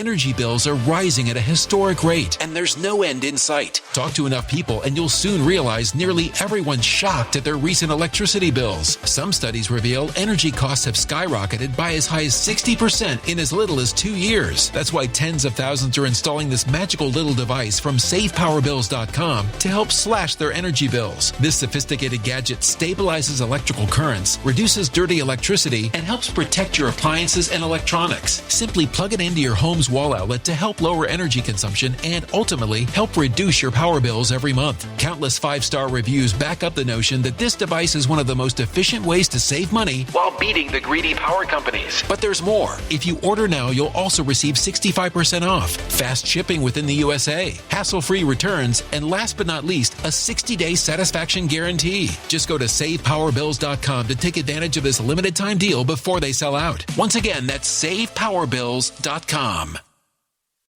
energy bills are rising at a historic rate, and there's no end in sight. Talk to enough people and you'll soon realize nearly everyone's shocked at their recent electricity bills. Some studies reveal energy costs have skyrocketed by as high as 60% in as little as 2 years. That's why tens of thousands are installing this magical little device from SavePowerBills.com to help slash their energy bills. This sophisticated gadget stabilizes electrical currents, reduces dirty electricity, and helps protect your appliances and electronics. Simply plug it into your home's wall outlet to help lower energy consumption and ultimately help reduce your power bills every month. Countless 5-star reviews back up the notion that this device is one of the most efficient ways to save money while beating the greedy power companies. But there's more. If you order now, you'll also receive 65% off, fast shipping within the USA, hassle-free returns, and last but not least, a 60-day satisfaction guarantee. Just go to SavePowerBills.com to take advantage of this limited time deal before they sell out. Once again, that's SavePowerBills.com.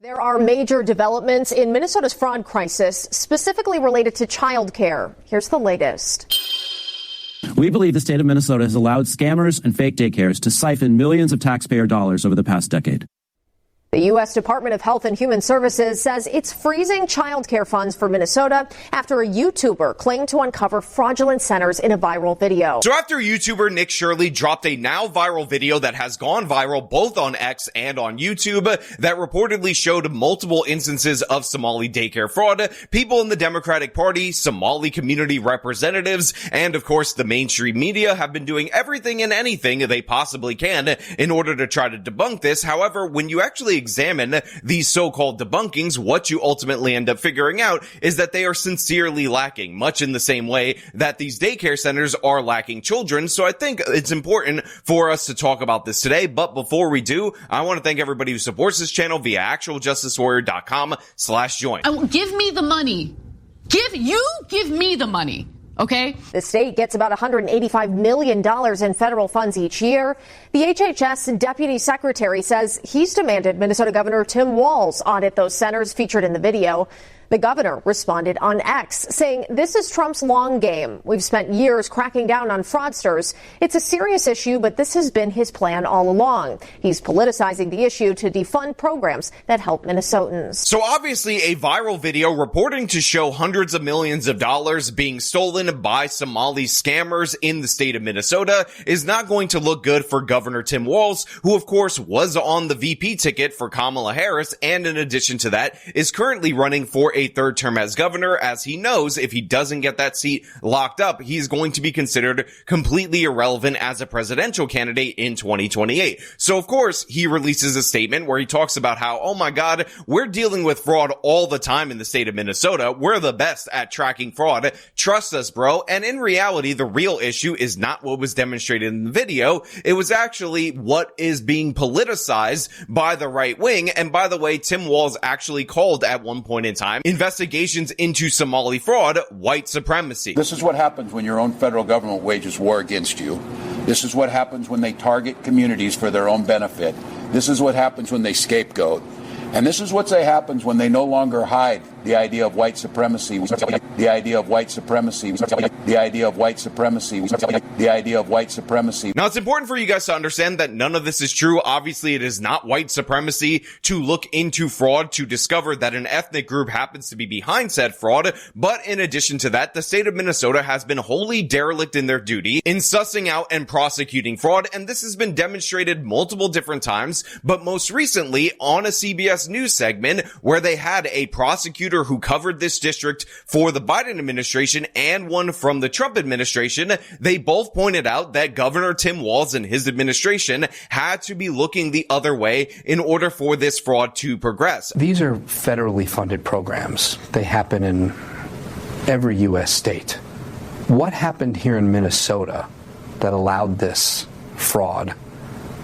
There are major developments in Minnesota's fraud crisis, specifically related to childcare. Here's the latest. We believe the state of Minnesota has allowed scammers and fake daycares to siphon millions of taxpayer dollars over the past decade. The U.S. Department of Health and Human Services says it's freezing child care funds for Minnesota after a YouTuber claimed to uncover fraudulent centers in a viral video. So after YouTuber Nick Shirley dropped a now viral video that has gone viral both on X and on YouTube that reportedly showed multiple instances of Somali daycare fraud, people in the Democratic Party, Somali community representatives, and of course the mainstream media have been doing everything and anything they possibly can in order to try to debunk this. However, when you actually examine these so-called debunkings, what you ultimately end up figuring out is that they are sincerely lacking, much in the same way that these daycare centers are lacking children. So I think it's important for us to talk about this today. But before we do, I want to thank everybody who supports this channel via actualjusticewarrior.com/join. Give me the money. Give me the money. Okay. The state gets about $185 million in federal funds each year. The HHS deputy secretary says he's demanded Minnesota Governor Tim Walz audit those centers featured in the video. The governor responded on X, saying this is Trump's long game. We've spent years cracking down on fraudsters. It's a serious issue, but this has been his plan all along. He's politicizing the issue to defund programs that help Minnesotans. So obviously a viral video reporting to show hundreds of millions of dollars being stolen by Somali scammers in the state of Minnesota is not going to look good for Governor Tim Walz, who of course was on the VP ticket for Kamala Harris, and in addition to that is currently running for a third term as governor, as he knows if he doesn't get that seat locked up, he's going to be considered completely irrelevant as a presidential candidate in 2028. So of course, he releases a statement where he talks about how, oh my God, we're dealing with fraud all the time in the state of Minnesota. We're the best at tracking fraud. Trust us, bro. And in reality, the real issue is not what was demonstrated in the video. It was actually what is being politicized by the right wing. And by the way, Tim Walz actually called at one point in time investigations into Somali fraud white supremacy. This is what happens when your own federal government wages war against you. This is what happens when they target communities for their own benefit. This is what happens when they scapegoat. And this is what happens when they no longer hide the idea of white supremacy, the idea of white supremacy, the idea of white supremacy, the idea of white supremacy. Now, it's important for you guys to understand that none of this is true. Obviously, it is not white supremacy to look into fraud to discover that an ethnic group happens to be behind said fraud. But in addition to that, the state of Minnesota has been wholly derelict in their duty in sussing out and prosecuting fraud. And this has been demonstrated multiple different times, but most recently on a CBS News segment where they had a prosecutor who covered this district for the Biden administration and one from the Trump administration. They both pointed out that Governor Tim Walz and his administration had to be looking the other way in order for this fraud to progress. These are federally funded programs. They happen in every U.S. state. What happened here in Minnesota that allowed this fraud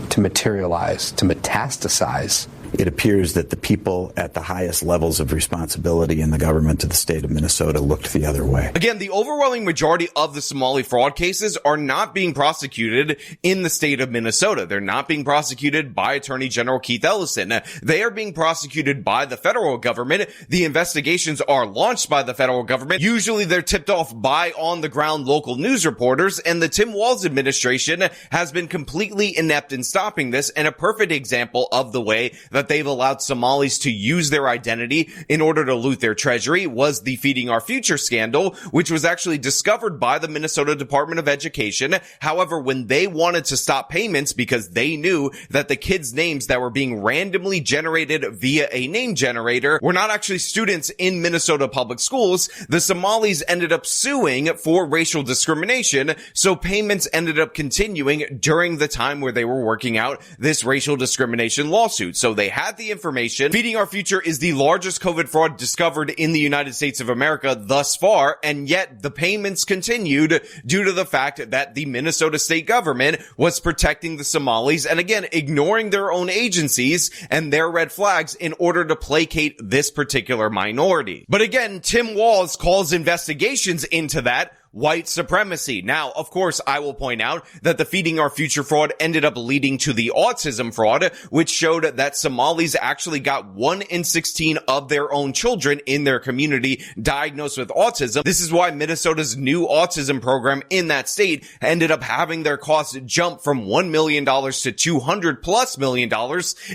to materialize, to metastasize? It appears that the people at the highest levels of responsibility in the government of the state of Minnesota looked the other way. Again, the overwhelming majority of the Somali fraud cases are not being prosecuted in the state of Minnesota. They're not being prosecuted by Attorney General Keith Ellison. They are being prosecuted by the federal government. The investigations are launched by the federal government. Usually they're tipped off by on-the-ground local news reporters, and the Tim Walz administration has been completely inept in stopping this, and a perfect example of the way that that they've allowed Somalis to use their identity in order to loot their treasury was the Feeding Our Future scandal, which was actually discovered by the Minnesota Department of Education. However, when they wanted to stop payments because they knew that the kids' names that were being randomly generated via a name generator were not actually students in Minnesota public schools, the Somalis ended up suing for racial discrimination, so payments ended up continuing during the time where they were working out this racial discrimination lawsuit. So they had the information. Feeding Our Future is the largest COVID fraud discovered in the United States of America thus far, and yet the payments continued due to the fact that the Minnesota state government was protecting the Somalis and again ignoring their own agencies and their red flags in order to placate this particular minority. But again, Tim Walz calls investigations into that white supremacy. Now, of course, I will point out that the Feeding Our Future fraud ended up leading to the autism fraud, which showed that Somalis actually got 1 in 16 of their own children in their community diagnosed with autism. This is why Minnesota's new autism program in that state ended up having their costs jump from $1 million to $200+ million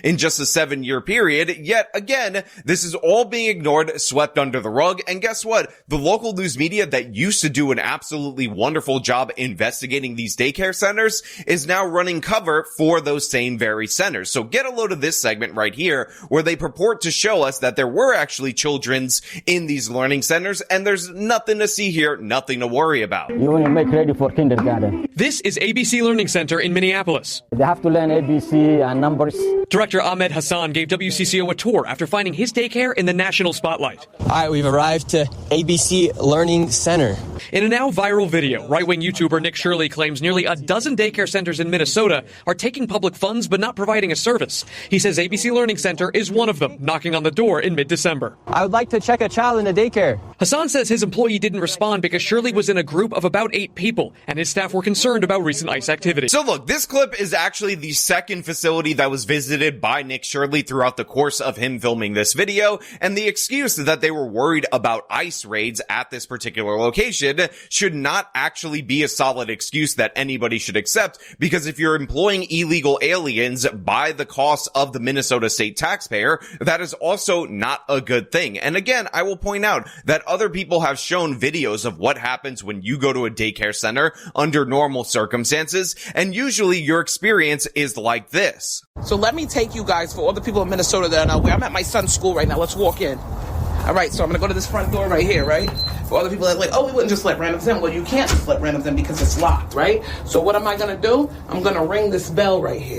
in just a 7-year period. Yet again, this is all being ignored, swept under the rug. And guess what? The local news media that used to do an absolutely wonderful job investigating these daycare centers is now running cover for those same very centers. So get a load of this segment right here where they purport to show us that there were actually children's in these learning centers, and there's nothing to see here, nothing to worry about. You want to make ready for kindergarten. This is ABC Learning Center in Minneapolis. They have to learn ABC and numbers. Director Ahmed Hassan gave WCCO a tour after finding his daycare in the national spotlight. All right, we've arrived to ABC Learning Center. In a now viral video, right-wing YouTuber Nick Shirley claims nearly a dozen daycare centers in Minnesota are taking public funds but not providing a service. He says ABC Learning Center is one of them, knocking on the door in mid-December. I would like to check a child in the daycare. Hassan says his employee didn't respond because Shirley was in a group of about 8 people, and his staff were concerned about recent ICE activity. So look, this clip is actually the second facility that was visited by Nick Shirley throughout the course of him filming this video, and the excuse that they were worried about ICE raids at this particular location should not actually be a solid excuse that anybody should accept, because if you're employing illegal aliens by the cost of the Minnesota state taxpayer, that is also not a good thing. And again, I will point out that other people have shown videos of what happens when you go to a daycare center under normal circumstances, and usually your experience is like this. So let me take you guys, for all the people in Minnesota that are not, I'm at my son's school right now. Let's walk in. All right, so I'm going to go to this front door right here, right? For all the people that are like, oh, we wouldn't just let randoms in. Well, you can't just let randoms in because it's locked, right? So what am I going to do? I'm going to ring this bell right here.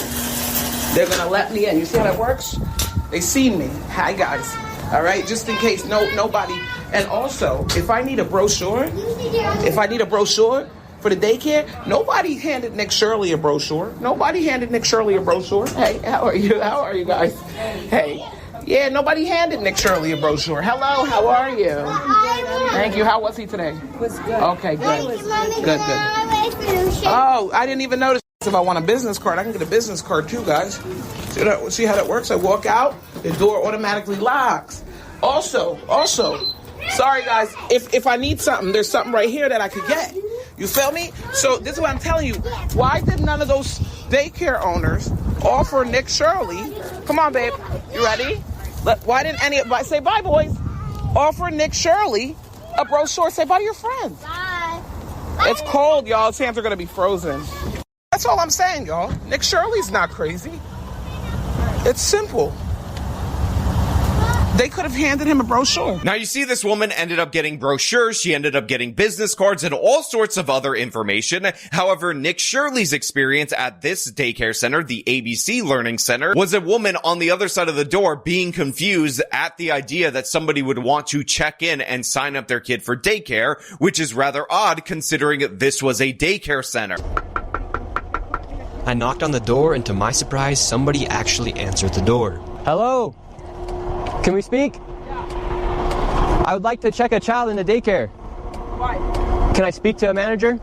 They're going to let me in. You see how that works? They see me. Hi, guys. All right, just in case nobody. And also, if I need a brochure for the daycare, nobody handed Nick Shirley a brochure. Nobody handed Nick Shirley a brochure. Hey, how are you? How are you guys? Hey. Yeah, nobody handed Nick Shirley a brochure. Hello, how are you? Thank you. How was he today? Was good. Okay, good. Good. Oh, I didn't even notice. If I want a business card, I can get a business card too, guys. See how that works? I walk out, the door automatically locks. Also, sorry guys, if I need something, there's something right here that I could get. You feel me? So this is what I'm telling you. Why did none of those daycare owners offer Nick Shirley? Come on, babe. You ready? Why didn't say bye, boys? Offer Nick Shirley a brochure. Say bye to your friends. Bye. It's cold, y'all. His hands are going to be frozen. That's all I'm saying, y'all. Nick Shirley's not crazy. It's simple. They could have handed him a brochure. Now you see, this woman ended up getting brochures, she ended up getting business cards and all sorts of other information. However, Nick Shirley's experience at this daycare center, the ABC Learning Center, was a woman on the other side of the door being confused at the idea that somebody would want to check in and sign up their kid for daycare, which is rather odd considering this was a daycare center. I knocked on the door, and to my surprise, somebody actually answered the door. Hello? Can we speak? Yeah. I would like to check a child in the daycare. Why? Can I speak to a manager?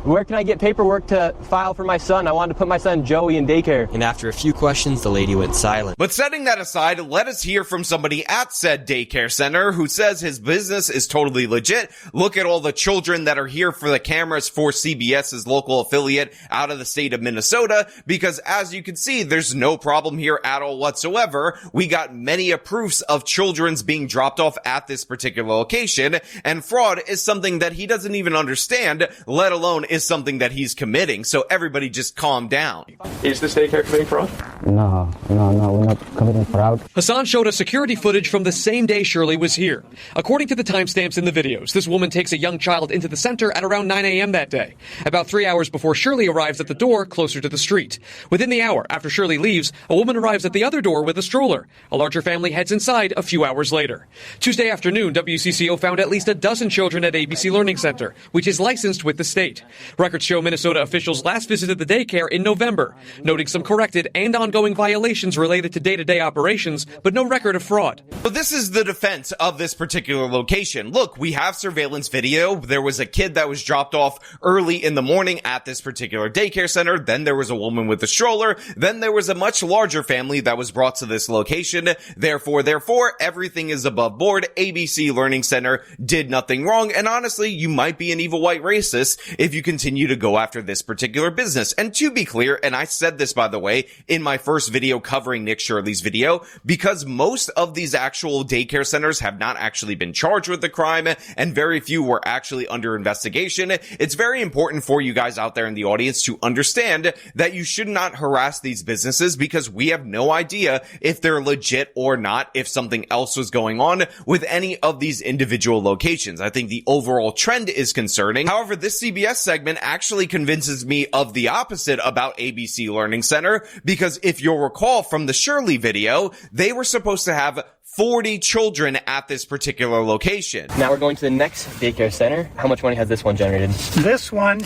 Where can I get paperwork to file for my son? I wanted to put my son Joey in daycare. And after a few questions, the lady went silent. But setting that aside, let us hear from somebody at said daycare center who says his business is totally legit. Look at all the children that are here for the cameras for CBS's local affiliate out of the state of Minnesota, because as you can see, there's no problem here at all whatsoever. We got many proofs of children's being dropped off at this particular location, and fraud is something that he doesn't even understand, let alone is something that he's committing. So everybody just calm down. Is this daycare committing fraud? No, we're not committing fraud. Hassan showed us security footage from the same day Shirley was here. According to the timestamps in the videos, this woman takes a young child into the center at around 9 a.m. that day, about 3 hours before Shirley arrives at the door closer to the street. Within the hour after Shirley leaves, a woman arrives at the other door with a stroller. A larger family heads inside a few hours later. Tuesday afternoon, WCCO found at least a dozen children at ABC Learning Center, which is licensed with the state. Records show Minnesota officials last visited the daycare in November, noting some corrected and ongoing violations related to day-to-day operations, but no record of fraud. But this is the defense of this particular location. Look, we have surveillance video. There was a kid that was dropped off early in the morning at this particular daycare center. Then there was a woman with a stroller. Then there was a much larger family that was brought to this location. Therefore, everything is above board. ABC Learning Center did nothing wrong. And honestly, you might be an evil white racist if you continue to go after this particular business. And to be clear, and I said this, by the way, in my first video covering Nick Shirley's video, because most of these actual daycare centers have not actually been charged with the crime, and very few were actually under investigation, it's very important for you guys out there in the audience to understand that you should not harass these businesses, because we have no idea if they're legit or not, if something else was going on with any of these individual locations. I think the overall trend is concerning. However, this CBS segment actually convinces me of the opposite about ABC Learning Center, because if you'll recall from the Shirley video, they were supposed to have 40 children at this particular location. Now we're going to the next daycare center. How much money has this one generated? This one,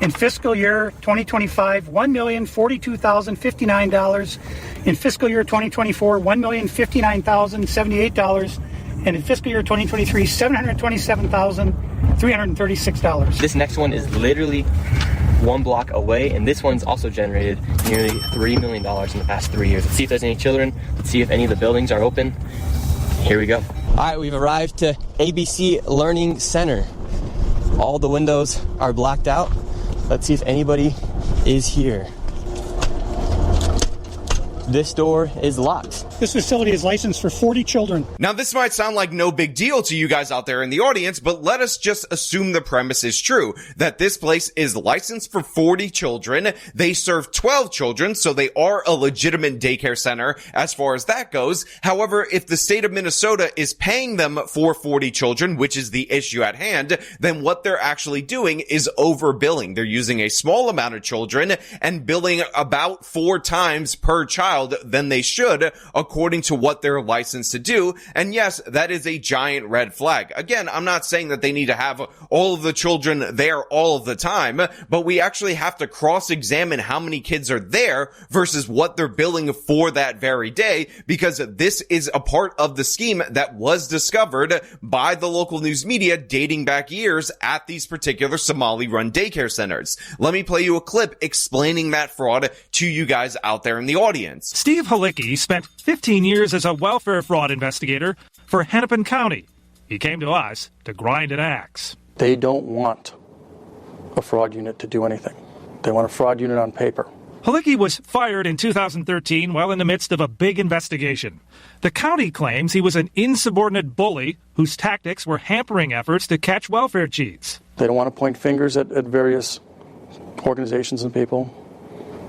in fiscal year 2025, $1,042,059. In fiscal year 2024, $1,059,078. And in fiscal year 2023, $727,336. This next one is literally one block away, and this one's also generated nearly $3 million in the past 3 years. Let's see if there's any children. Let's see if any of the buildings are open. Here we go. All right, we've arrived to ABC Learning Center. All the windows are blacked out. Let's see if anybody is here. This door is locked. This facility is licensed for 40 children. Now, this might sound like no big deal to you guys out there in the audience, but let us just assume the premise is true, that this place is licensed for 40 children. They serve 12 children, so they are a legitimate daycare center as far as that goes. However, if the state of Minnesota is paying them for 40 children, which is the issue at hand, then what they're actually doing is overbilling. They're using a small amount of children and billing about 4 times per child than they should, according to what they're licensed to do. And yes, that is a giant red flag. Again, I'm not saying that they need to have all of the children there all of the time, but we actually have to cross-examine how many kids are there versus what they're billing for that very day, because this is a part of the scheme that was discovered by the local news media dating back years at these particular Somali-run daycare centers. Let me play you a clip explaining that fraud to you guys out there in the audience. Steve Halicki spent 15 years as a welfare fraud investigator for Hennepin County. He came to us to grind an axe. They don't want a fraud unit to do anything. They want a fraud unit on paper. Halicki was fired in 2013 while in the midst of a big investigation. The county claims he was an insubordinate bully whose tactics were hampering efforts to catch welfare cheats. They don't want to point fingers at various organizations and people.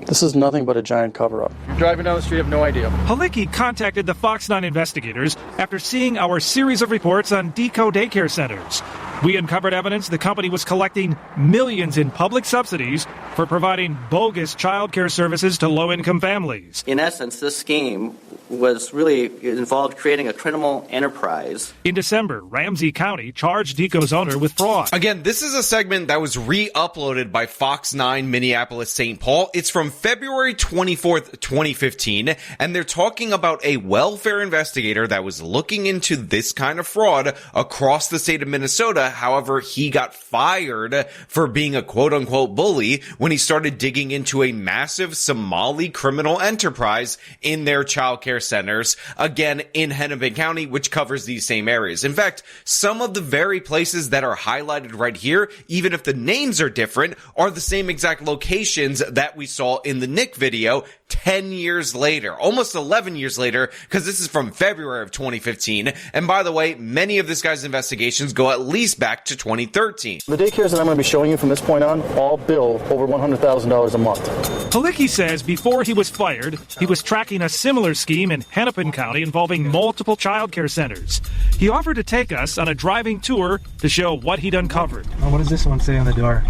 This is nothing but a giant cover-up. You're driving down the street, you have no idea. Halicki contacted the Fox 9 investigators after seeing our series of reports on Deco daycare centers. We uncovered evidence the company was collecting millions in public subsidies for providing bogus child care services to low-income families. In essence, this scheme was really involved creating a criminal enterprise. In December, Ramsey County charged Deco's owner with fraud. Again, this is a segment that was re-uploaded by Fox 9 Minneapolis St. Paul. It's from February 24th, 2015, and they're talking about a welfare investigator that was looking into this kind of fraud across the state of Minnesota, Minnesota. However, he got fired for being a quote-unquote bully when he started digging into a massive Somali criminal enterprise in their childcare centers, again in Hennepin County, which covers these same areas. In fact, some of the very places that are highlighted right here, even if the names are different, are the same exact locations that we saw in the Nick video 10 years later, almost 11 years later, because this is from February of 2015. And by the way, many of this guy's investigations go at least back to 2013. The daycares that I'm going to be showing you from this point on all bill over $100,000 a month. Halicki says before he was fired, he was tracking a similar scheme in Hennepin County involving multiple child care centers. He offered to take us on a driving tour to show what he'd uncovered. What does this one say on the door?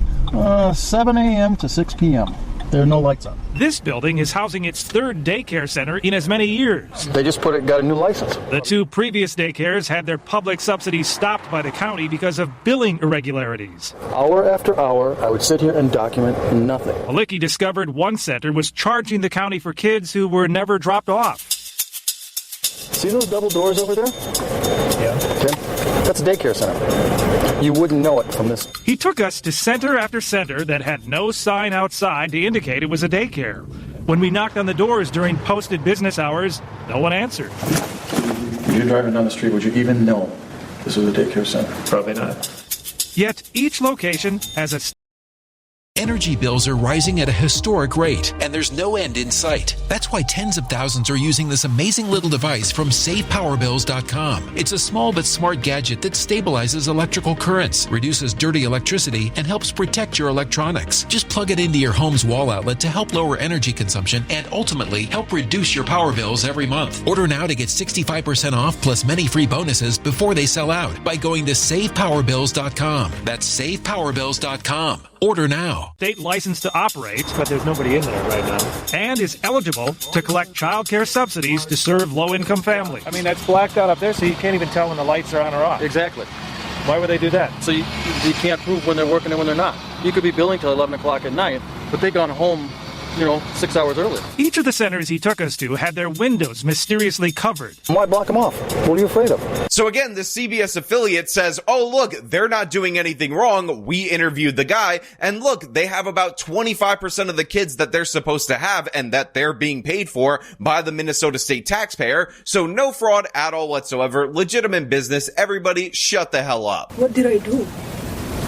7 a.m. to 6 p.m. There are no lights on. This building is housing its third daycare center in as many years. They just got a new license. The two previous daycares had their public subsidies stopped by the county because of billing irregularities. Hour after hour, I would sit here and document nothing. Halicki discovered one center was charging the county for kids who were never dropped off. See those double doors over there? Yeah. Okay. That's a daycare center. You wouldn't know it from this. He took us to center after center that had no sign outside to indicate it was a daycare. When we knocked on the doors during posted business hours, no one answered. If you're driving down the street, would you even know this was a daycare center? Probably not. Yet each location has a Energy bills are rising at a historic rate, and there's no end in sight. That's why tens of thousands are using this amazing little device from SavePowerBills.com. It's a small but smart gadget that stabilizes electrical currents, reduces dirty electricity, and helps protect your electronics. Just plug it into your home's wall outlet to help lower energy consumption and ultimately help reduce your power bills every month. Order now to get 65% off plus many free bonuses before they sell out by going to SavePowerBills.com. That's SavePowerBills.com. Order now. State license to operate, But there's nobody in there right now. and is eligible to collect child care subsidies to serve low-income families. I mean, that's blacked out up there, so you can't even tell when the lights are on or off. Exactly. Why would they do that? So you can't prove when they're working and when they're not. You could be billing till 11 o'clock at night, but they've gone home, 6 hours earlier. Each of the centers he took us to had their windows mysteriously covered. Why block them off? What are you afraid of? So again, the CBS affiliate says, oh, look, they're not doing anything wrong. We interviewed the guy, and look, they have about 25% of the kids that they're supposed to have and that they're being paid for by the Minnesota state taxpayer. So no fraud at all whatsoever. Legitimate business. Everybody shut the hell up. What did I do?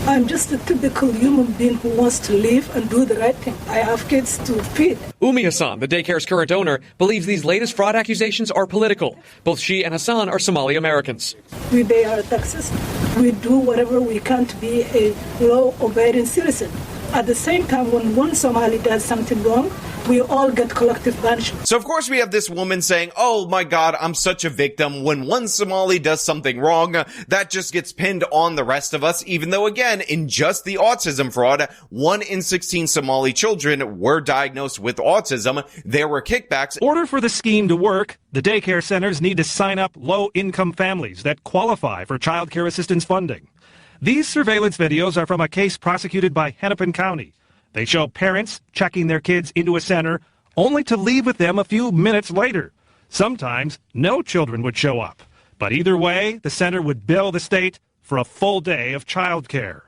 I'm just a typical human being who wants to live and do the right thing. I have kids to feed. Umi Hassan, the daycare's current owner, believes these latest fraud accusations are political. Both she and Hassan are Somali Americans. We pay our taxes. We do whatever we can to be a law-abiding citizen. At the same time, when one Somali does something wrong, we all get collective punishment. So of course we have this woman saying, oh my God, I'm such a victim. When one Somali does something wrong, that just gets pinned on the rest of us, even though again, in just the autism fraud, 1 in 16 Somali children were diagnosed with autism. There were kickbacks. In order for the scheme to work, the daycare centers need to sign up low-income families that qualify for child care assistance funding. These surveillance videos are from a case prosecuted by Hennepin County. They show parents checking their kids into a center only to leave with them a few minutes later. Sometimes no children would show up. But either way, the center would bill the state for a full day of child care.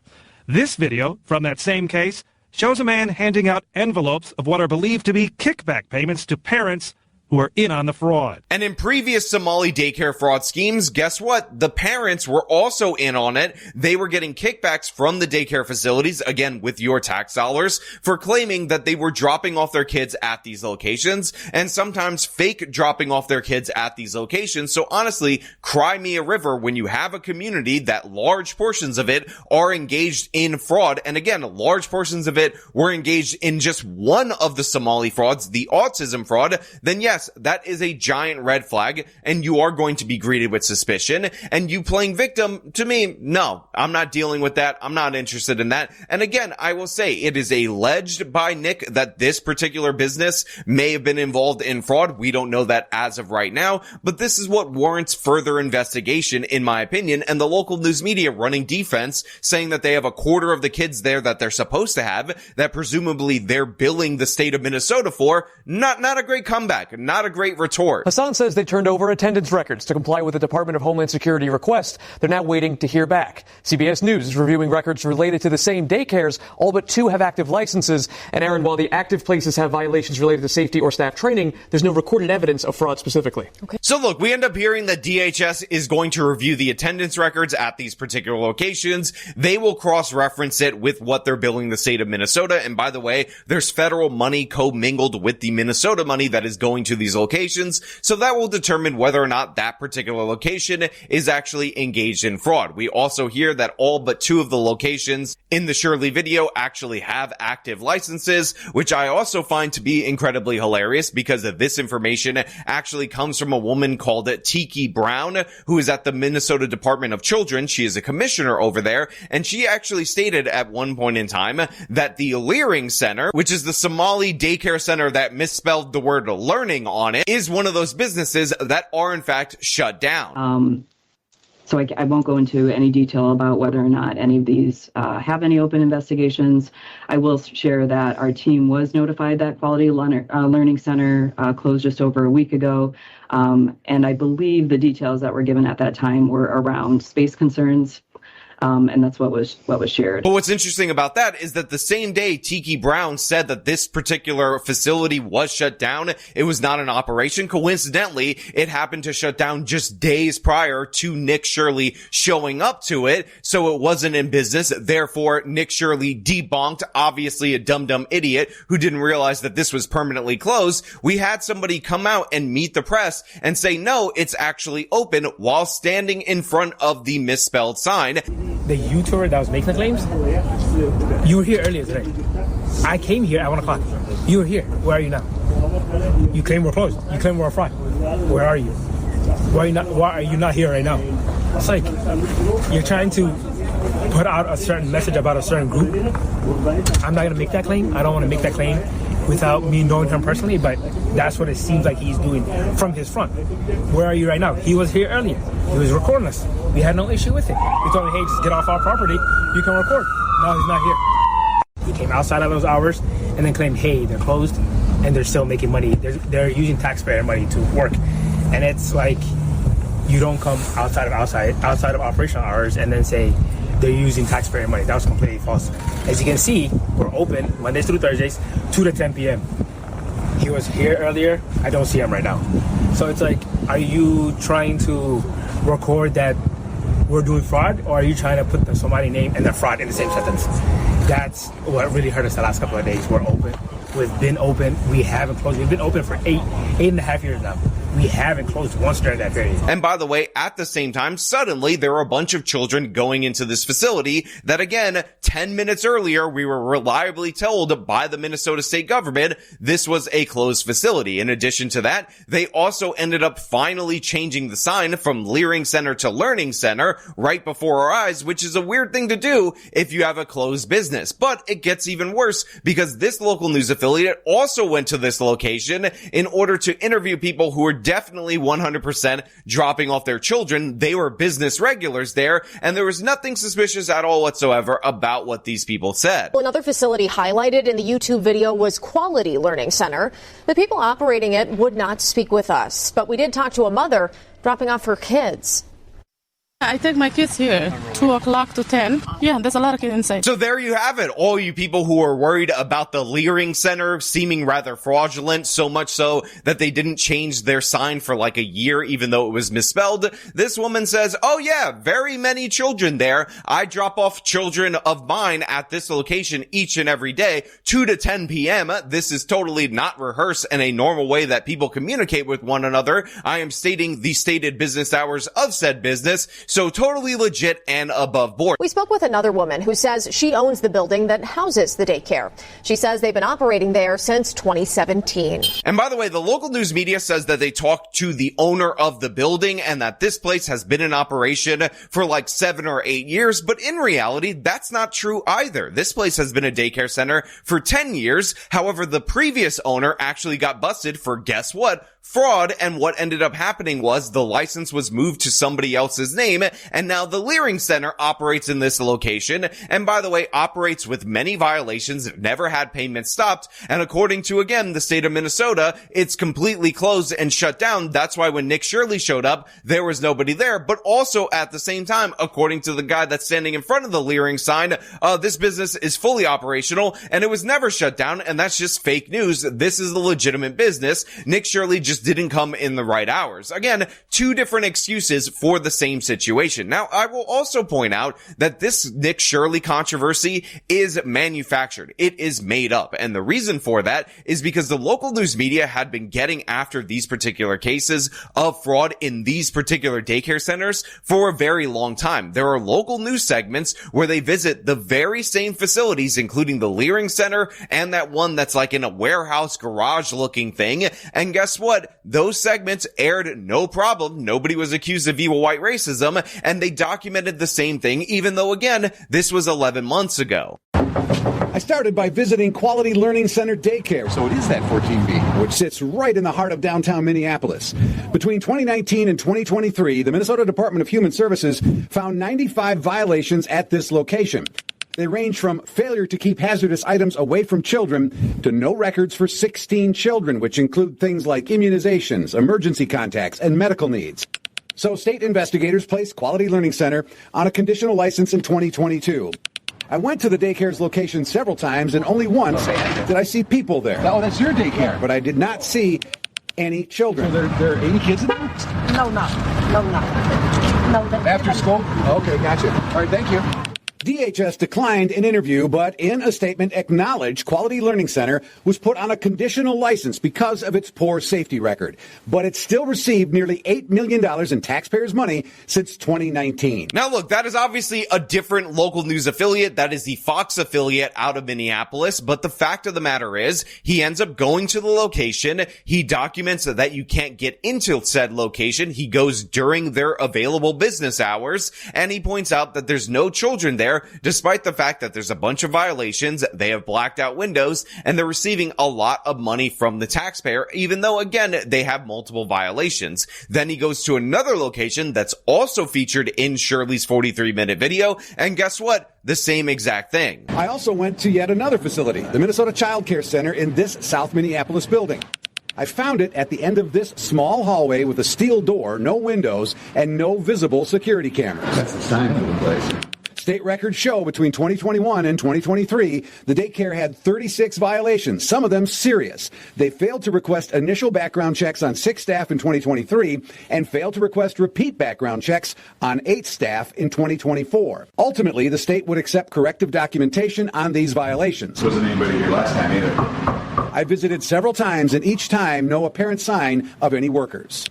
This video from that same case shows a man handing out envelopes of what are believed to be kickback payments to parents who are in on the fraud. And in previous Somali daycare fraud schemes, guess what? The parents were also in on it. They were getting kickbacks from the daycare facilities, again, with your tax dollars, for claiming that they were dropping off their kids at these locations, and sometimes fake dropping off their kids at these locations. So honestly, cry me a river when you have a community that large portions of it are engaged in fraud. And again, large portions of it were engaged in just one of the Somali frauds, the autism fraud, then yes, that is a giant red flag, and you are going to be greeted with suspicion. And you playing victim, to me, no, I'm not dealing with that. I'm not interested in that. And again, I will say it is alleged by Nick that this particular business may have been involved in fraud. We don't know that as of right now, but this is what warrants further investigation, in my opinion. And the local news media running defense, saying that they have a quarter of the kids there that they're supposed to have, that presumably they're billing the state of Minnesota for, not a great comeback. not a great retort. Hassan says they turned over attendance records to comply with the Department of Homeland Security request. They're now waiting to hear back. CBS News is reviewing records related to the same daycares. All but 2 have active licenses. And Aaron, while the active places have violations related to safety or staff training, there's no recorded evidence of fraud specifically. Okay. So look, we end up hearing that DHS is going to review the attendance records at these particular locations. They will cross-reference it with what they're billing the state of Minnesota. And by the way, there's federal money commingled with the Minnesota money that is going to these locations. So that will determine whether or not that particular location is actually engaged in fraud. We also hear that all but 2 of the locations in the Shirley video actually have active licenses, which I also find to be incredibly hilarious because this information actually comes from a woman called Tiki Brown, who is at the Minnesota Department of Children. She is a commissioner over there, and she actually stated at one point in time that the Leering Center, which is the Somali daycare center that misspelled the word learning on it, is one of those businesses that are in fact shut down. So I won't go into any detail about whether or not any of these have any open investigations. I will share that our team was notified that Quality Learning Center closed just over a week ago. And I believe the details that were given at that time were around space concerns. And that's what was shared. But what's interesting about that is that the same day Tiki Brown said that this particular facility was shut down, it was not an operation. Coincidentally, it happened to shut down just days prior to Nick Shirley showing up to it, so it wasn't in business. Therefore, Nick Shirley debunked, obviously a dumb idiot who didn't realize that this was permanently closed. We had somebody come out and meet the press and say, no, it's actually open, while standing in front of the misspelled sign. The YouTuber that was making the claims, you were here earlier today. I came here at 1 o'clock. You were here. Where are you now? You claim we're closed. You claim we're on fraud. Where are you? Why are you not here right now? It's like you're trying to put out a certain message about a certain group. I'm not going to make that claim. I don't want to make that claim without me knowing him personally, but that's what it seems like he's doing from his front. Where are you right now? He was here earlier. He was recording us. We had no issue with it. We told him, hey, just get off our property. You can record. No, he's not here. He came outside of those hours and then claimed, hey, they're closed and they're still making money. They're using taxpayer money to work. And it's like, you don't come outside of operational hours and then say they're using taxpayer money. That was completely false. As you can see, we're open Mondays through Thursdays, 2 to 10 p.m. He was here earlier. I don't see him right now. So it's like, are you trying to record that we're doing fraud, or are you trying to put the Somali name and the fraud in the same sentence? That's what really hurt us the last couple of days. We're open. We've been open. We haven't closed. We've been open for eight and a half years now. We haven't closed once during that period. And by the way, at the same time, suddenly there were a bunch of children going into this facility that, again, 10 minutes earlier, we were reliably told by the Minnesota state government this was a closed facility. In addition to that, they also ended up finally changing the sign from Leering Center to Learning Center right before our eyes, which is a weird thing to do if you have a closed business. But it gets even worse because this local news affiliate also went to this location in order to interview people who were definitely 100% dropping off their children. They were business regulars there, and there was nothing suspicious at all whatsoever about what these people said. Another facility highlighted in the YouTube video was Quality Learning Center. The people operating it would not speak with us, but we did talk to a mother dropping off her kids. I take my kids here, 2 o'clock to 10. Yeah, there's a lot of kids inside. So there you have it. All you people who are worried about the Leering Center seeming rather fraudulent, so much so that they didn't change their sign for like a year, even though it was misspelled. This woman says, oh yeah, very many children there. I drop off children of mine at this location each and every day, 2 to 10 p.m. This is totally not rehearsed in a normal way that people communicate with one another. I am stating the stated business hours of said business. So totally legit and above board. We spoke with another woman who says she owns the building that houses the daycare. She says they've been operating there since 2017. And by the way, the local news media says that they talked to the owner of the building and that this place has been in operation for like 7 or 8 years. But in reality, that's not true either. This place has been a daycare center for 10 years. However, the previous owner actually got busted for, guess what? Fraud. And what ended up happening was the license was moved to somebody else's name time, and now the Leering Center operates in this location, and by the way, operates with many violations, never had payments stopped, and according to, again, the state of Minnesota, it's completely closed and shut down. That's why when Nick Shirley showed up, there was nobody there, but also at the same time, according to the guy that's standing in front of the Leering sign, this business is fully operational, and it was never shut down, and that's just fake news. This is a legitimate business. Nick Shirley just didn't come in the right hours. Again, two different excuses for the same situation. Now, I will also point out that this Nick Shirley controversy is manufactured. It is made up. And the reason for that is because the local news media had been getting after these particular cases of fraud in these particular daycare centers for a very long time. There are local news segments where they visit the very same facilities, including the Leering Center and that one that's like in a warehouse garage looking thing. And guess what? Those segments aired no problem. Nobody was accused of evil white racism, and they documented the same thing, even though, again, this was 11 months ago. I started by visiting Quality Learning Center Daycare. So it is that 14B. Which sits right in the heart of downtown Minneapolis. Between 2019 and 2023, the Minnesota Department of Human Services found 95 violations at this location. They range from failure to keep hazardous items away from children to no records for 16 children, which include things like immunizations, emergency contacts, and medical needs. So state investigators placed Quality Learning Center on a conditional license in 2022. I went to the daycare's location several times, and only once did I see people there. Oh, that's your daycare. But I did not see any children. So there are 80 kids in there? No. After school? Okay, gotcha. All right, thank you. DHS declined an interview, but in a statement acknowledged Quality Learning Center was put on a conditional license because of its poor safety record. But it still received nearly $8 million in taxpayers' money since 2019. Now look, that is obviously a different local news affiliate. That is the Fox affiliate out of Minneapolis. But the fact of the matter is, he ends up going to the location. He documents that you can't get into said location. He goes during their available business hours, and he points out that there's no children there, despite the fact that there's a bunch of violations, they have blacked out windows, and they're receiving a lot of money from the taxpayer, even though, again, they have multiple violations. Then he goes to another location that's also featured in Shirley's 43-minute video, and guess what? The same exact thing. I also went to yet another facility, the Minnesota Child Care Center in this South Minneapolis building. I found it at the end of this small hallway with a steel door, no windows, and no visible security cameras. That's the sign for the place. State records show between 2021 and 2023, the daycare had 36 violations, some of them serious. They failed to request initial background checks on 6 staff in 2023 and failed to request repeat background checks on 8 staff in 2024. Ultimately, the state would accept corrective documentation on these violations. Wasn't anybody here last time either. I visited several times, and each time, no apparent sign of any workers.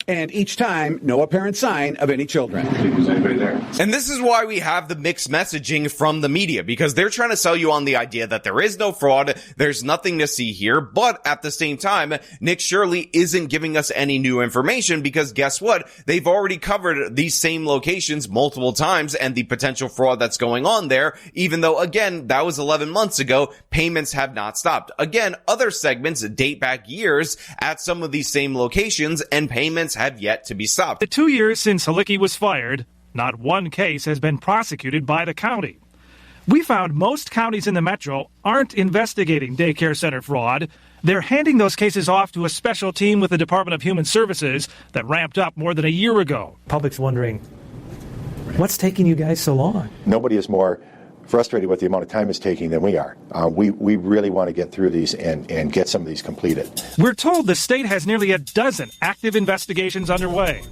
And each time, no apparent sign of any children. And this is why we have the mixed messaging from the media, because they're trying to sell you on the idea that there is no fraud, there's nothing to see here, but at the same time, Nick Shirley isn't giving us any new information, because guess what? They've already covered these same locations multiple times and the potential fraud that's going on there, even though, again, that was 11 months ago, payments have not stopped. Again, other segments date back years at some of these same locations, and payments have yet to be stopped. The 2 years since Halicki was fired, not one case has been prosecuted by the county. We found most counties in the metro aren't investigating daycare center fraud. They're handing those cases off to a special team with the Department of Human Services that ramped up more than a year ago. Public's wondering, what's taking you guys so long? Nobody is more frustrated with the amount of time it's taking than we are. We really want to get through these and get some of these completed. We're told the state has nearly a dozen active investigations underway.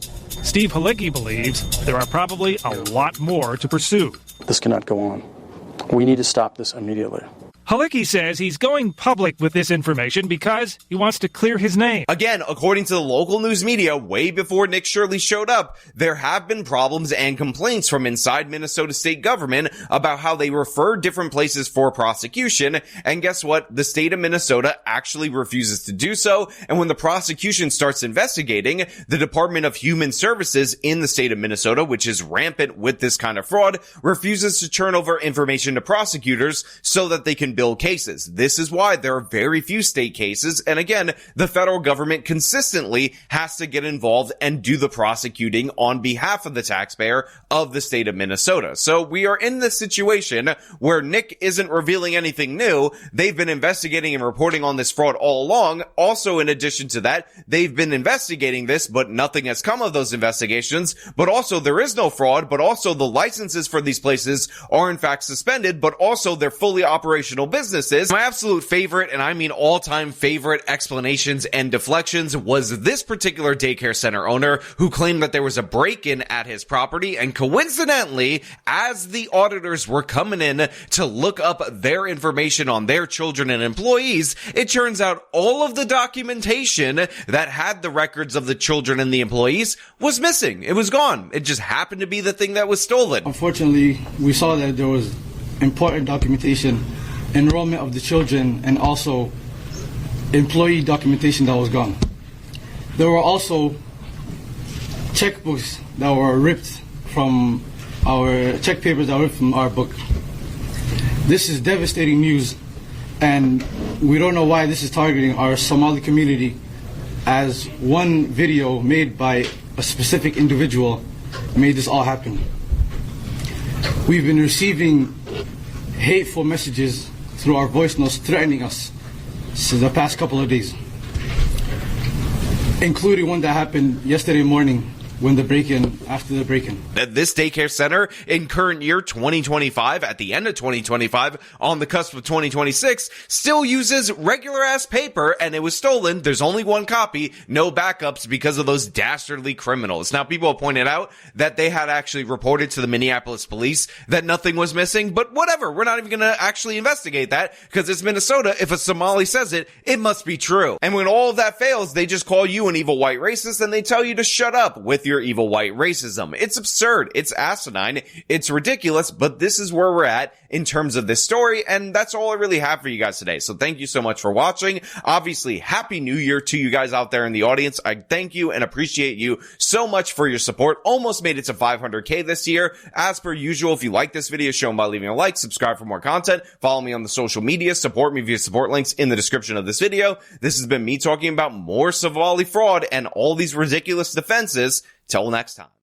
Steve Halicki believes there are probably a lot more to pursue. This cannot go on. We need to stop this immediately. Halicki says he's going public with this information because he wants to clear his name. Again, according to the local news media, way before Nick Shirley showed up, there have been problems and complaints from inside Minnesota state government about how they refer different places for prosecution. And guess what? The state of Minnesota actually refuses to do so. And when the prosecution starts investigating, the Department of Human Services in the state of Minnesota, which is rampant with this kind of fraud, refuses to turn over information to prosecutors so that they can bill cases. This is why there are very few state cases. And again, the federal government consistently has to get involved and do the prosecuting on behalf of the taxpayer of the state of Minnesota. So we are in this situation where Nick isn't revealing anything new. They've been investigating and reporting on this fraud all along. Also, in addition to that, they've been investigating this, but nothing has come of those investigations. But also, there is no fraud, but also the licenses for these places are in fact suspended, but also they're fully operational businesses. My absolute favorite, and I mean all-time favorite explanations and deflections, was this particular daycare center owner who claimed that there was a break-in at his property, and coincidentally, as the auditors were coming in to look up their information on their children and employees, it turns out all of the documentation that had the records of the children and the employees was missing. It was gone. It just happened to be the thing that was stolen. Unfortunately, we saw that there was important documentation, enrollment of the children, and also employee documentation that was gone. There were also checkbooks that were ripped from our check papers that were ripped from our book. This is devastating news, and we don't know why this is targeting our Somali community, as one video made by a specific individual made this all happen. We've been receiving hateful messages through our voice notes threatening us since the past couple of days, including one that happened yesterday morning when the break-in, after the break-in. This daycare center in current year 2025, at the end of 2025, on the cusp of 2026, still uses regular ass paper, and it was stolen. There's only one copy, no backups, because of those dastardly criminals. Now, people have pointed out that they had actually reported to the Minneapolis police that nothing was missing, but whatever. We're not even going to actually investigate that, because it's Minnesota. If a Somali says it, it must be true. And when all of that fails, they just call you an evil white racist, and they tell you to shut up with your evil white racism. It's absurd. It's asinine. It's ridiculous, but this is where we're at in terms of this story, and that's all I really have for you guys today. So thank you so much for watching. Obviously, Happy New Year to you guys out there in the audience. I thank you and appreciate you so much for your support. Almost made it to 500K this year. As per usual, if you like this video, show them by leaving a like, subscribe for more content, follow me on the social media, support me via support links in the description of this video. This has been me talking about more Somali fraud and all these ridiculous defenses. Till next time.